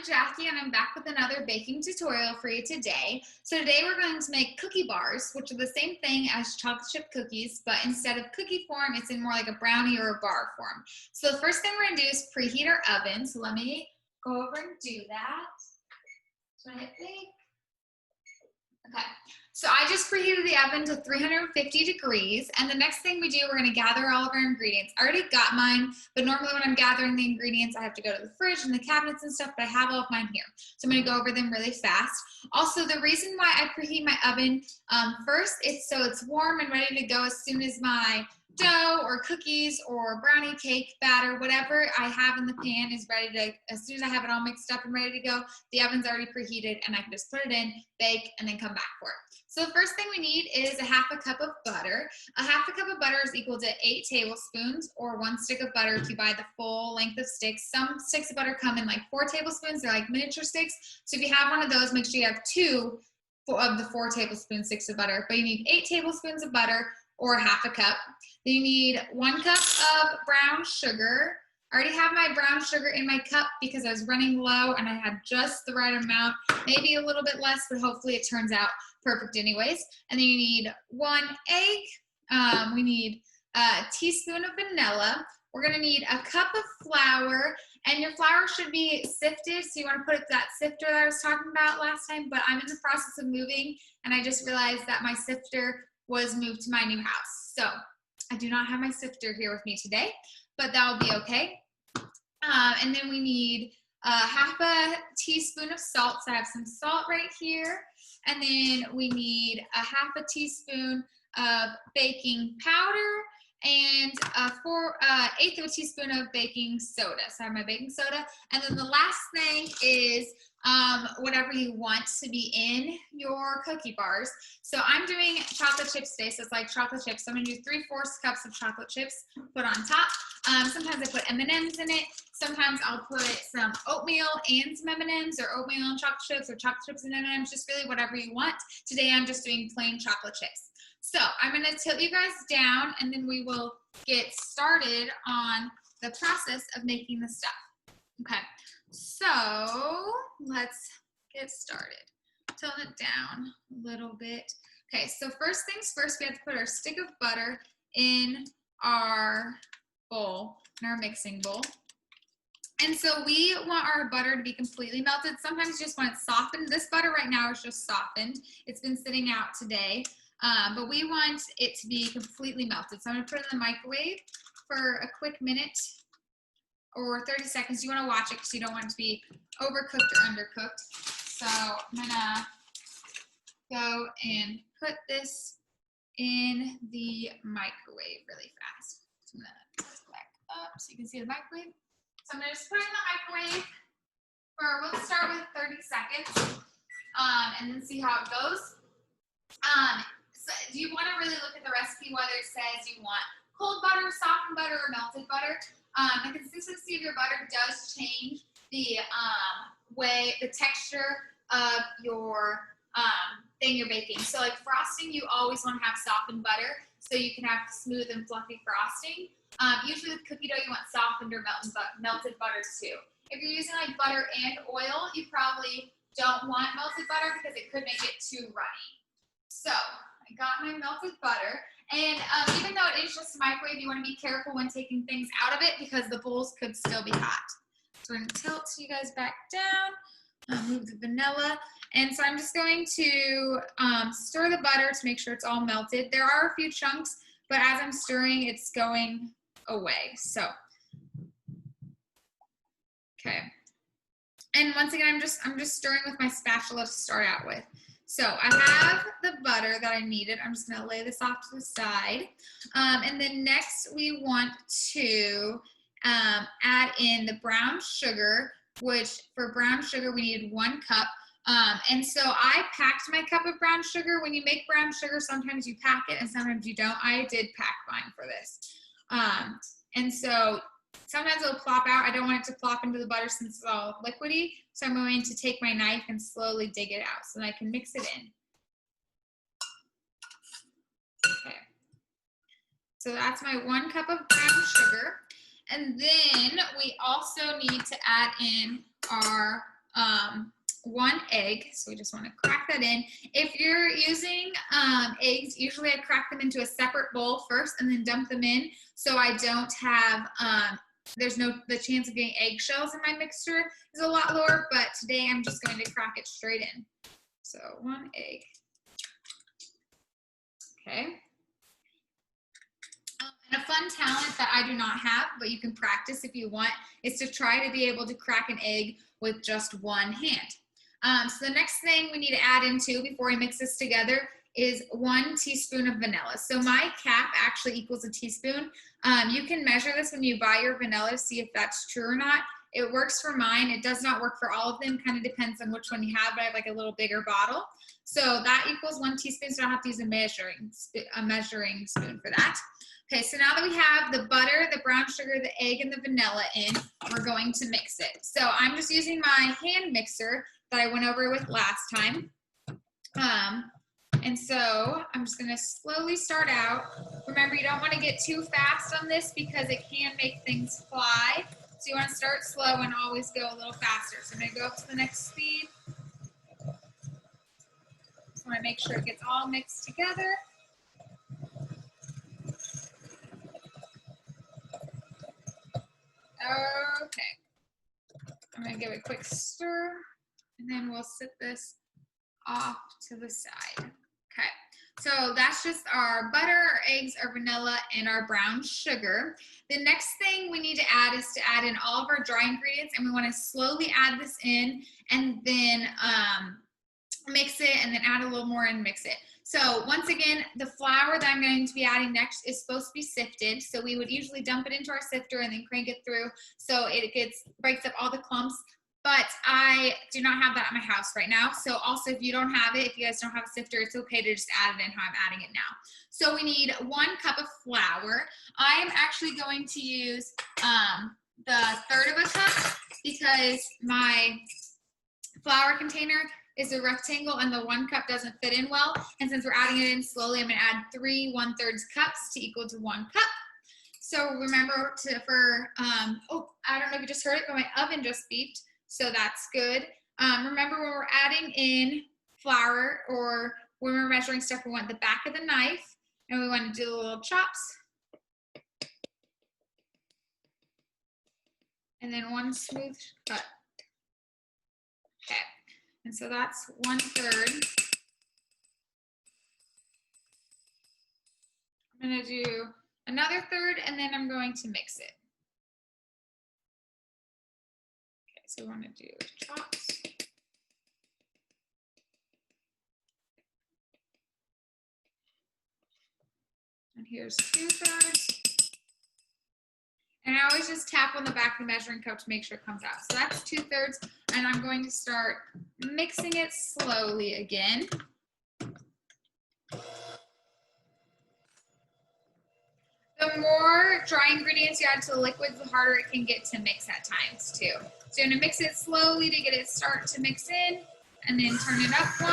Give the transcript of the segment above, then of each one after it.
Jackie, and I'm back with another baking tutorial for you today. So today we're going to make cookie bars, which are the same thing as chocolate chip cookies, but instead of cookie form, it's in more like a brownie or a bar form. So the first thing we're going to do is preheat our oven. So let me go over and do that. So I hit bake. Okay, so I just preheated the oven to 350 degrees, and the next thing we do, we're gonna gather all of our ingredients. I already got mine, but normally when I'm gathering the ingredients, I have to go to the fridge and the cabinets and stuff, but I have all of mine here. So I'm gonna go over them really fast. Also, the reason why I preheat my oven, first, it's so it's warm and ready to go as soon as my dough or cookies or brownie cake batter, whatever I have in the pan is ready to, as soon as I have it all mixed up and ready to go, the oven's already preheated and I can just put it in, bake, and then come back for it. So the first thing we need is a half a cup of butter. A half a cup of butter is equal to 8 tablespoons or 1 stick of butter if you buy the full length of sticks. Some sticks of butter come in like 4 tablespoons. They're like miniature sticks. So if you have one of those, make sure you have 2 of the 4 tablespoon sticks of butter. But you need 8 tablespoons of butter or half a cup. Then you need 1 cup of brown sugar. I already have my brown sugar in my cup because I was running low and I had just the right amount, maybe a little bit less, but hopefully it turns out perfect anyways. And then you need 1 egg. We need a teaspoon of vanilla. We're gonna need a cup of flour, and your flour should be sifted, so you wanna put it that sifter that I was talking about last time, but I'm in the process of moving and I just realized that my sifter was moved to my new house. So I do not have my sifter here with me today, but that will be okay. And then we need half a teaspoon of salt. So I have some salt right here. And then we need a half a teaspoon of baking powder and 1/8 of a teaspoon of baking soda. So I have my baking soda. And then the last thing is whatever you want to be in your cookie bars. So I'm doing chocolate chips today, so it's like chocolate chips. So I'm gonna do 3/4 cups of chocolate chips put on top. Sometimes I put M&Ms in it. Sometimes I'll put some oatmeal and some M&Ms, or oatmeal and chocolate chips, or chocolate chips and M&Ms, just really whatever you want. Today I'm just doing plain chocolate chips. So I'm gonna tilt you guys down and then we will get started on the process of making the stuff. Okay, so let's get started. Tilt it down a little bit. Okay, so first things first, we have to put our stick of butter in our bowl, in our mixing bowl. And so we want our butter to be completely melted. Sometimes you just want it softened. This butter right now is just softened. It's been sitting out today, but we want it to be completely melted. So I'm gonna put it in the microwave for a quick minute or 30 seconds. You wanna watch it because you don't want it to be overcooked or undercooked. So I'm gonna go and put this in the microwave really fast. So I'm gonna put it back up so you can see the microwave. So I'm gonna just put it in the microwave for, we'll start with 30 seconds and then see how it goes. So do you wanna really look at the recipe, whether it says you want cold butter, softened butter, or melted butter? The consistency of your butter does change the the texture of your thing you're baking. So like frosting, you always want to have softened butter so you can have smooth and fluffy frosting. Usually with cookie dough, you want softened or melted butter too. If you're using like butter and oil, you probably don't want melted butter because it could make it too runny. So I got my melted butter, and even though it is just a microwave, you want to be careful when taking things out of it because the bowls could still be hot. So we're going to tilt you guys back down, move the vanilla, and so I'm just going to stir the butter to make sure it's all melted. There are a few chunks, but as I'm stirring, it's going away. So, okay. And once again, I'm just stirring with my spatula to start out with. So I have the butter that I needed. I'm just gonna lay this off to the side. And then next we want to add in the brown sugar, which for brown sugar we needed 1 cup. And so I packed my cup of brown sugar. When you make brown sugar, sometimes you pack it and sometimes you don't. I did pack mine for this. And so sometimes it'll plop out. I don't want it to plop into the butter since it's all liquidy. So I'm going to take my knife and slowly dig it out so that I can mix it in. Okay. So that's my 1 cup of brown sugar. And then we also need to add in our 1 egg, so we just want to crack that in. If you're using eggs, usually I crack them into a separate bowl first and then dump them in, so I don't have the chance of getting eggshells in my mixture is a lot lower, but today I'm just going to crack it straight in. So 1 egg. Okay. And a fun talent that I do not have, but you can practice if you want, is to try to be able to crack an egg with just 1 hand. So the next thing we need to add into before we mix this together is 1 teaspoon of vanilla. So my cap actually equals a teaspoon. You can measure this when you buy your vanilla to see if that's true or not. It works for mine. It does not work for all of them. Kind of depends on which one you have, but I have like a little bigger bottle. So that equals 1 teaspoon, so I don't have to use a measuring spoon for that. Okay, so now that we have the butter, the brown sugar, the egg, and the vanilla in, we're going to mix it. So I'm just using my hand mixer that I went over with last time. And so I'm just gonna slowly start out. Remember, you don't wanna get too fast on this because it can make things fly. So you wanna start slow and always go a little faster. So I'm gonna go up to the next speed. Just wanna make sure it gets all mixed together. Okay, I'm gonna give it a quick stir and then we'll sit this off to the side. Okay, so that's just our butter, our eggs, our vanilla, and our brown sugar. The next thing we need to add is to add in all of our dry ingredients, and we want to slowly add this in and then mix it and then add a little more and mix it. So once again, the flour that I'm going to be adding next is supposed to be sifted. So we would usually dump it into our sifter and then crank it through so it breaks up all the clumps. But I do not have that at my house right now. So also, if you don't have it, if you guys don't have a sifter, it's okay to just add it in how I'm adding it now. So we need 1 cup of flour. I am actually going to use the 1/3 of a cup because my flour container is a rectangle and the 1 cup doesn't fit in well. And since we're adding it in slowly, I'm gonna add 3 1/3 cups to equal to 1 cup. So remember oh, I don't know if you just heard it, but my oven just beeped. So that's good. Remember when we're adding in flour or when we're measuring stuff, we want the back of the knife and we want to do the little chops. And then 1 smooth cut. Okay, and so that's 1/3. I'm gonna do another 1/3 and then I'm going to mix it. So we want to do chops. And here's 2/3. And I always just tap on the back of the measuring cup to make sure it comes out. So that's 2/3. And I'm going to start mixing it slowly again. The more dry ingredients you add to the liquids, the harder it can get to mix at times too. So you're gonna mix it slowly to get it start to mix in, and then turn it up 1.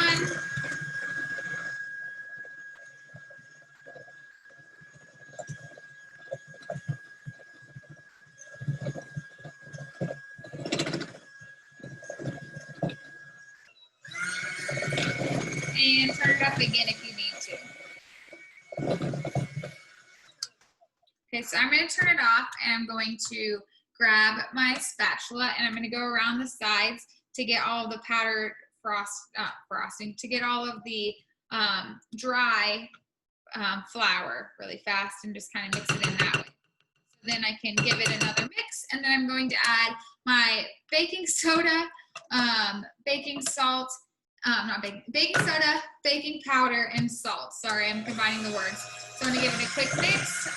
And turn it up again if you need to. Okay, so I'm going to turn it off and I'm going to grab my spatula and I'm going to go around the sides to get all of the powdered frosting, to get all of the dry flour really fast and just kind of mix it in that way. So then I can give it another mix and then I'm going to add my baking soda, baking salt, baking soda, baking powder, and salt. Sorry, I'm combining the words. So I'm going to give it a quick mix.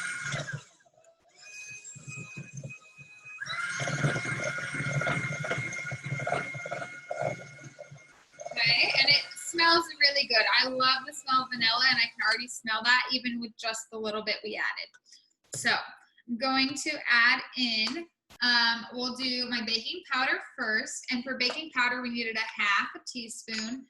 Okay, and it smells really good. I love the smell of vanilla, and I can already smell that even with just the little bit we added. So I'm going to add in, we'll do my baking powder first, and for baking powder, we needed 1/2 teaspoon.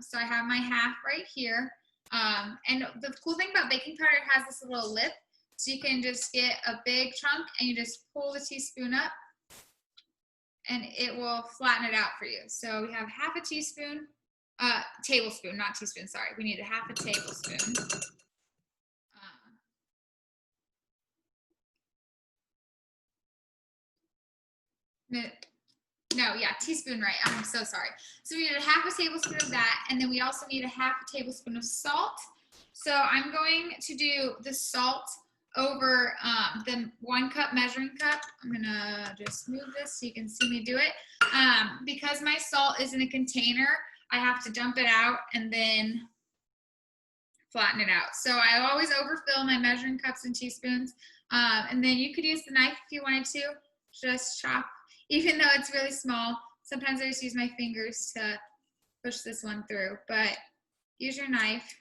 So I have my half right here. And the cool thing about baking powder, it has this little lip, so you can just get a big chunk and you just pull the teaspoon up and it will flatten it out for you. So we have half a teaspoon, tablespoon, not teaspoon, sorry. We need a half a tablespoon. No, yeah, teaspoon, right. I'm so sorry. So we need a half a tablespoon of that, and then we also need a half a tablespoon of salt. So I'm going to do the salt over the 1 cup measuring cup. I'm gonna just move this so you can see me do it. Because my salt is in a container, I have to dump it out and then flatten it out. So I always overfill my measuring cups and teaspoons. And then you could use the knife if you wanted to, just chop. Even though it's really small, sometimes I just use my fingers to push this one through, but use your knife.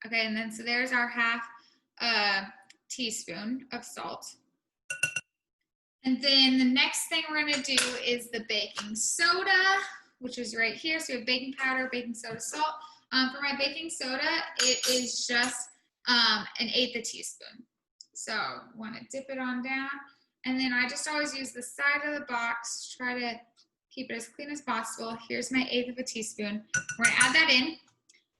Okay, and then so there's our half teaspoon of salt. And then the next thing we're gonna do is the baking soda, which is right here. So we have baking powder, baking soda, salt. For my baking soda, it is just 1/8 teaspoon. So want to dip it on down. And then I just always use the side of the box, try to keep it as clean as possible. Here's my 1/8 teaspoon. We're gonna add that in.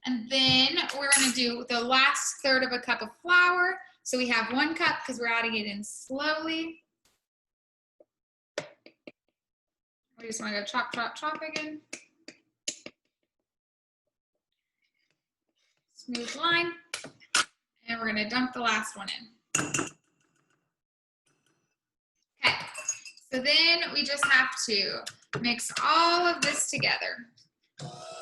And then we're gonna do the last 1/3 cup of flour. So we have 1 cup because we're adding it in slowly. We just wanna go chop, chop, chop again. Smooth line. And we're gonna dump the last one in. Okay, so then we just have to mix all of this together.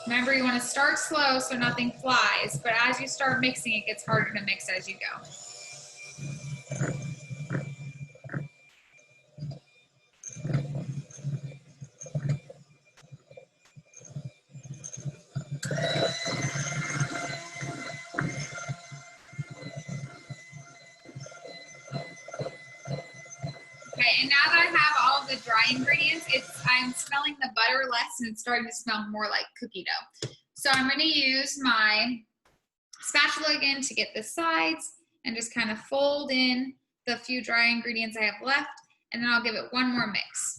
Remember, you want to start slow so nothing flies, but as you start mixing, it gets harder to mix as you go. Okay, and now that I have all of the dry ingredients, I'm smelling the butter less and it's starting to smell more like cookie dough. So I'm going to use my spatula again to get the sides and just kind of fold in the few dry ingredients I have left, and then I'll give it one more mix.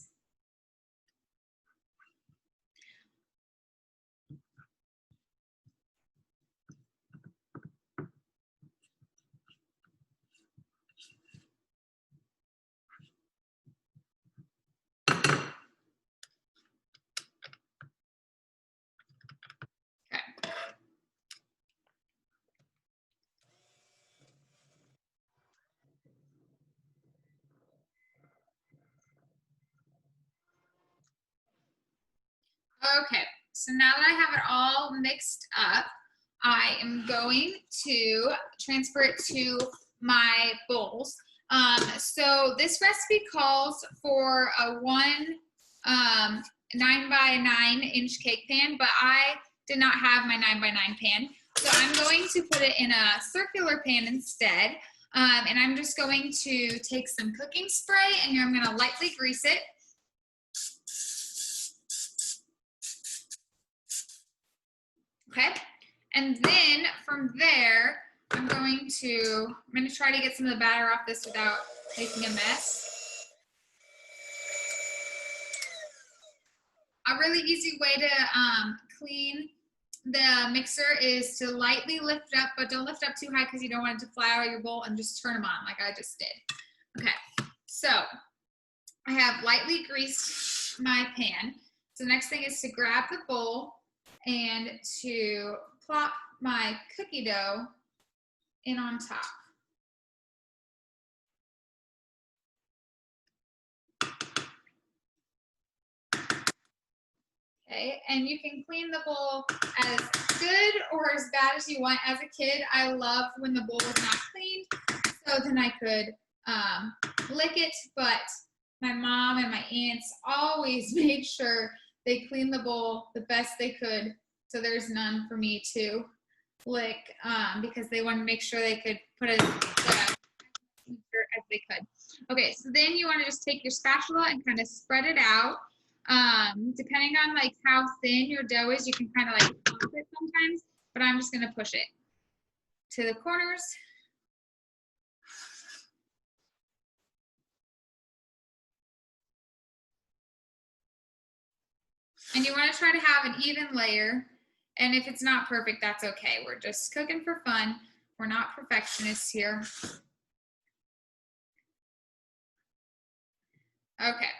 Okay, so now that I have it all mixed up, I am going to transfer it to my bowls. So this recipe calls for a 9x9-inch cake pan, but I did not have my 9x9 pan. So I'm going to put it in a circular pan instead. And I'm just going to take some cooking spray and I'm going to lightly grease it. Okay, and then from there, I'm going to try to get some of the batter off this without making a mess. A really easy way to clean the mixer is to lightly lift up, but don't lift up too high because you don't want it to fly out of your bowl, and just turn them on like I just did. Okay, so I have lightly greased my pan. So the next thing is to grab the bowl and to plop my cookie dough in on top. Okay, and you can clean the bowl as good or as bad as you want. As a kid, I loved when the bowl was not cleaned, so then I could lick it, but my mom and my aunts always made sure they cleaned the bowl the best they could, so there's none for me to lick, because they wanted to make sure they could put it as they could. Okay, so then you want to just take your spatula and kind of spread it out. Depending on like how thin your dough is, you can kind of like pop it sometimes, but I'm just going to push it to the corners. And you want to try to have an even layer. And if it's not perfect, that's okay. We're just cooking for fun. We're not perfectionists here. Okay.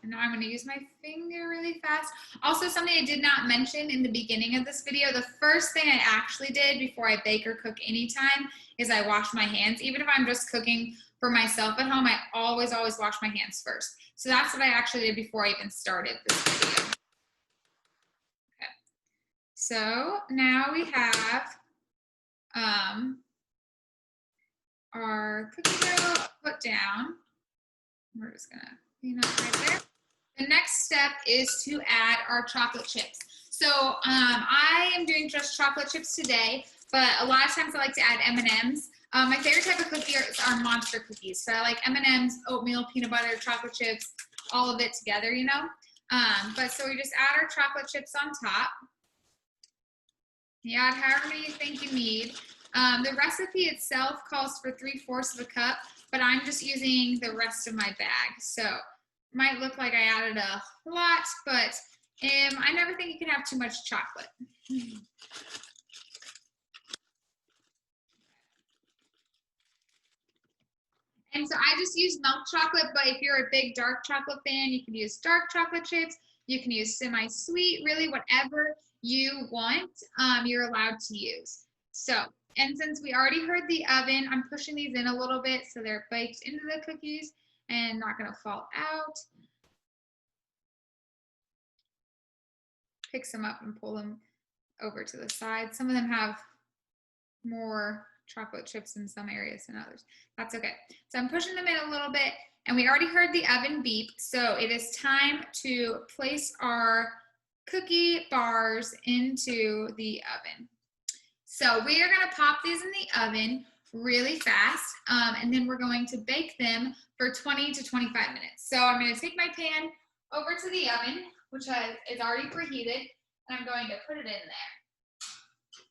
And now I'm going to use my finger really fast. Also, something I did not mention in the beginning of this video, the first thing I actually did before I bake or cook anytime is I wash my hands. Even if I'm just cooking for myself at home, I always wash my hands first. So that's what I actually did before I even started this video. Okay. So now we have our cookie dough put down. We're just going to clean up right there. The next step is to add our chocolate chips. So I am doing just chocolate chips today, but a lot of times I like to add M&Ms. My favorite type of cookie are monster cookies. So I like M&Ms, oatmeal, peanut butter, chocolate chips, all of it together, you know. But so we just add our chocolate chips on top. You add however many you think you need. The recipe itself calls for 3/4 of a cup, but I'm just using the rest of my bag. So might look like I added a lot, but I never think you can have too much chocolate. And so I just use milk chocolate, but if you're a big dark chocolate fan, you can use dark chocolate chips. You can use semi-sweet, really whatever you want, you're allowed to use. So, and since we already heard the oven, I'm pushing these in a little bit so they're baked into the cookies and not gonna fall out. Pick some up and pull them over to the side. Some of them have more chocolate chips in some areas than others. That's okay. So I'm pushing them in a little bit, and we already heard the oven beep, so it is time to place our cookie bars into the oven. So we are going to pop these in the oven really fast, and then we're going to bake them for 20 to 25 minutes. So I'm going to take my pan over to the oven, which is already preheated, and I'm going to put it in there.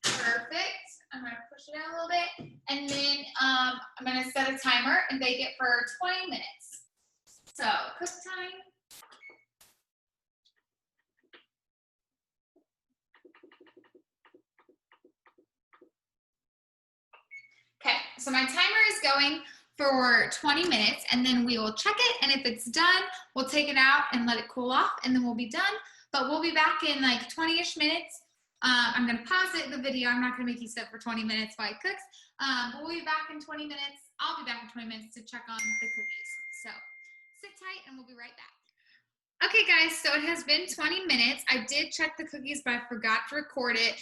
Perfect. I'm going to push it in a little bit, and then I'm going to set a timer and bake it for 20 minutes. So cook time. Okay, so my timer is going for 20 minutes, and then we will check it, and if it's done, we'll take it out and let it cool off, and then we'll be done. But we'll be back in like 20-ish minutes. I'm going to pause the video. I'm not going to make you sit for 20 minutes while it cooks. But we'll be back in 20 minutes. I'll be back in 20 minutes to check on the cookies. So sit tight, and we'll be right back. Okay, guys, so it has been 20 minutes. I did check the cookies, but I forgot to record it,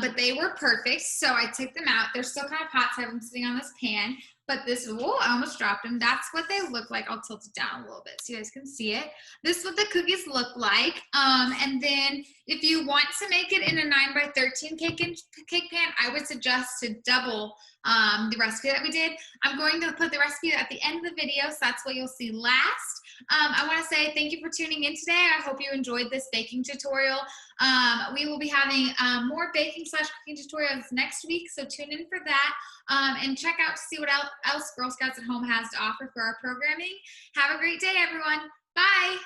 but they were perfect, so I took them out. They're still kind of hot, so I have them sitting on this pan, but this, whoa, I almost dropped them. That's what they look like. I'll tilt it down a little bit so you guys can see it. This is what the cookies look like, and then if you want to make it in a 9x13 cake pan, I would suggest to double the recipe that we did. I'm going to put the recipe at the end of the video, so that's what you'll see last. I want to say thank you for tuning in today. I hope you enjoyed this baking tutorial. We will be having more baking / cooking tutorials next week, so tune in for that and check out to see what else Girl Scouts at Home has to offer for our programming. Have a great day, everyone. Bye.